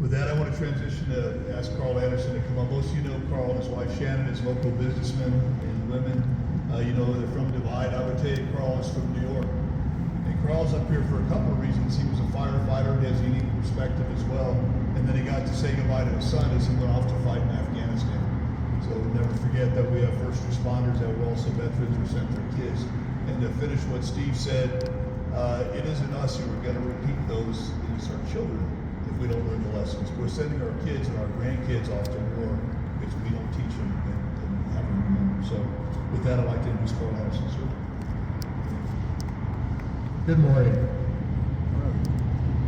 With that, I want to transition to ask Carl Andersen to come up. Most of you know Carl and his wife Shannon as local businessmen and women. You know they're from Divide. I would tell you Carl is from New York. And Carl's up here for a couple of reasons. He was a firefighter, he has a unique perspective as well. And then he got to say goodbye to his son as he went off to fight in Afghanistan. So never forget that we have first responders, that we're also veterans who sent their kids. And to finish what Steve said, it isn't us who are going to repeat those, it's our children if we don't learn the lessons. We're sending our kids and our grandkids off to war because we don't teach them and have them remember. So with that, I'd like to introduce Carl Andersen, sir. Good morning.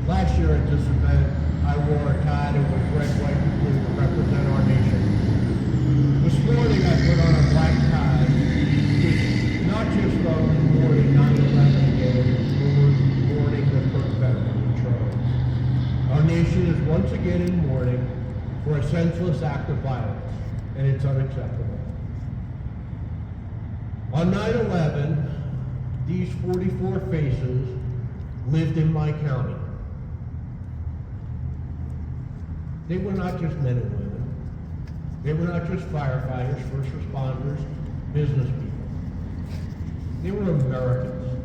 Last year at this event, I wore a tie that was red, white, and blue to represent our nation. This morning I put on a black tie, which not just on the morning 9/11 day, but mourning the Kirk family Charles. Our nation is once again in mourning for a senseless act of violence, and it's unacceptable. On 9/11, these 44 faces lived in my county. They were not just men and women. They were not just firefighters, first responders, business people. They were Americans,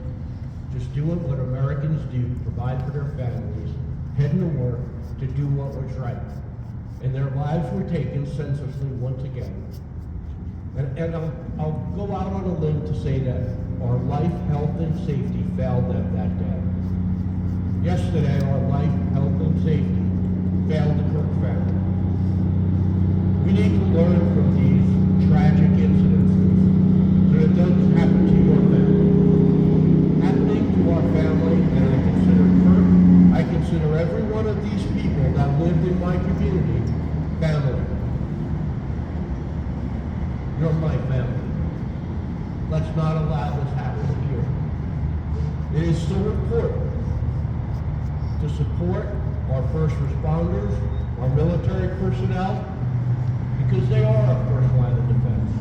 just doing what Americans do, provide for their families, heading to work to do what was right. And their lives were taken senselessly once again. And I'll go out on a limb to say that our life, health, and safety failed them that day. Yesterday, our life, health, and safety failed the Kirk family. We need to learn from these tragic incidences so that it doesn't happen to your family. Happening to our family, and I consider Kirk, I consider every one of these people that lived in my community family. You're my family. Let's not allow this happen here. It is so important to support our first responders, our military personnel, because they are our first line of defense.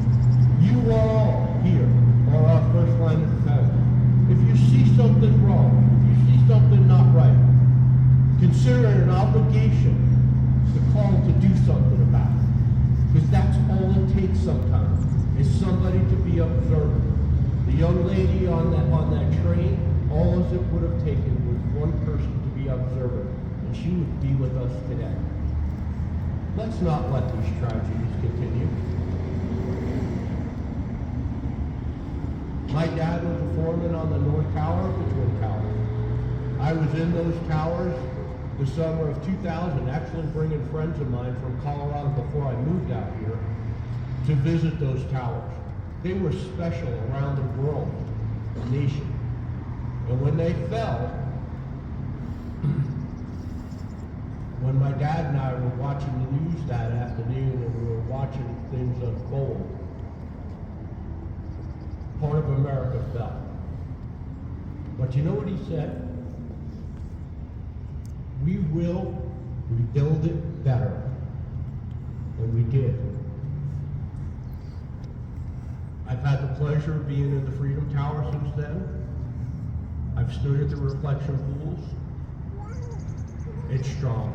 You all here are our first line of defense. If you see something wrong, if you see something not right, consider it an obligation to call to do something about it. Because that's all it takes sometimes, is somebody to be observant. The young lady on that train, all it would have taken was one person to be observant, and she would be with us today. Let's not let these tragedies continue. My dad was a foreman on the North Tower of the Twin Towers. I was in those towers the summer of 2000, actually bringing friends of mine from Colorado before I moved out here to visit those towers. They were special around the world, the nation. And when they fell, when my dad and I were watching the news that afternoon and we were watching things unfold, part of America fell. But you know what he said? We will rebuild it better. And we did. I've had the pleasure of being in the Freedom Tower since then. I've stood at the reflection pools. It's strong.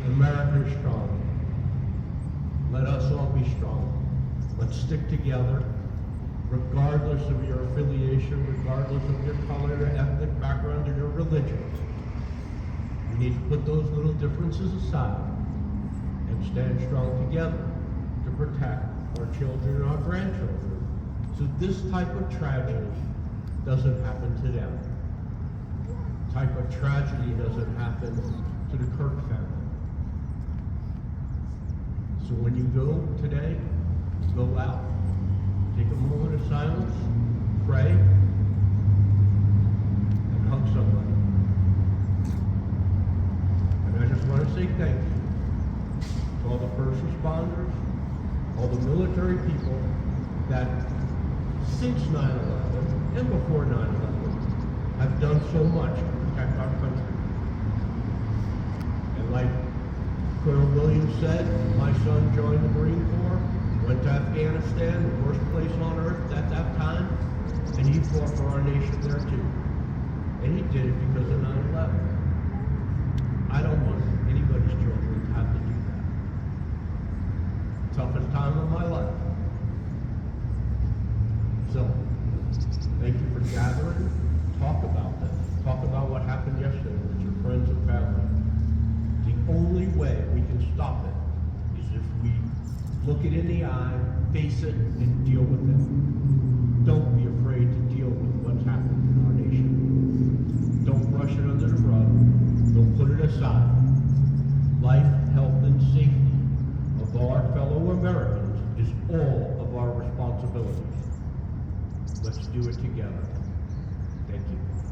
America is strong. Let us all be strong. Let's stick together, regardless of your affiliation, regardless of your color, your ethnic background, or your religion. We need to put those little differences aside and stand strong together to protect our children and our grandchildren, so this type of tragedy doesn't happen to them. Type of tragedy doesn't happen to the Kirk family. So when you go today, go out, take a moment of silence, pray, and hug somebody. And I just want to say thank you to all the first responders, all the military people that since 9/11 and before 9/11 have done so much to protect our country. And like Colonel Williams said, my son joined the Marine Corps, went to Afghanistan, the worst place on earth at that time, and he fought for our nation there too. And he did it because of 9/11. I don't want stop it is if we look it in the eye, face it, and deal with it. Don't be afraid to deal with what's happened in our nation. Don't brush it under the rug. Don't put it aside. Life, health, and safety of our fellow Americans is all of our responsibilities. Let's do it together. Thank you.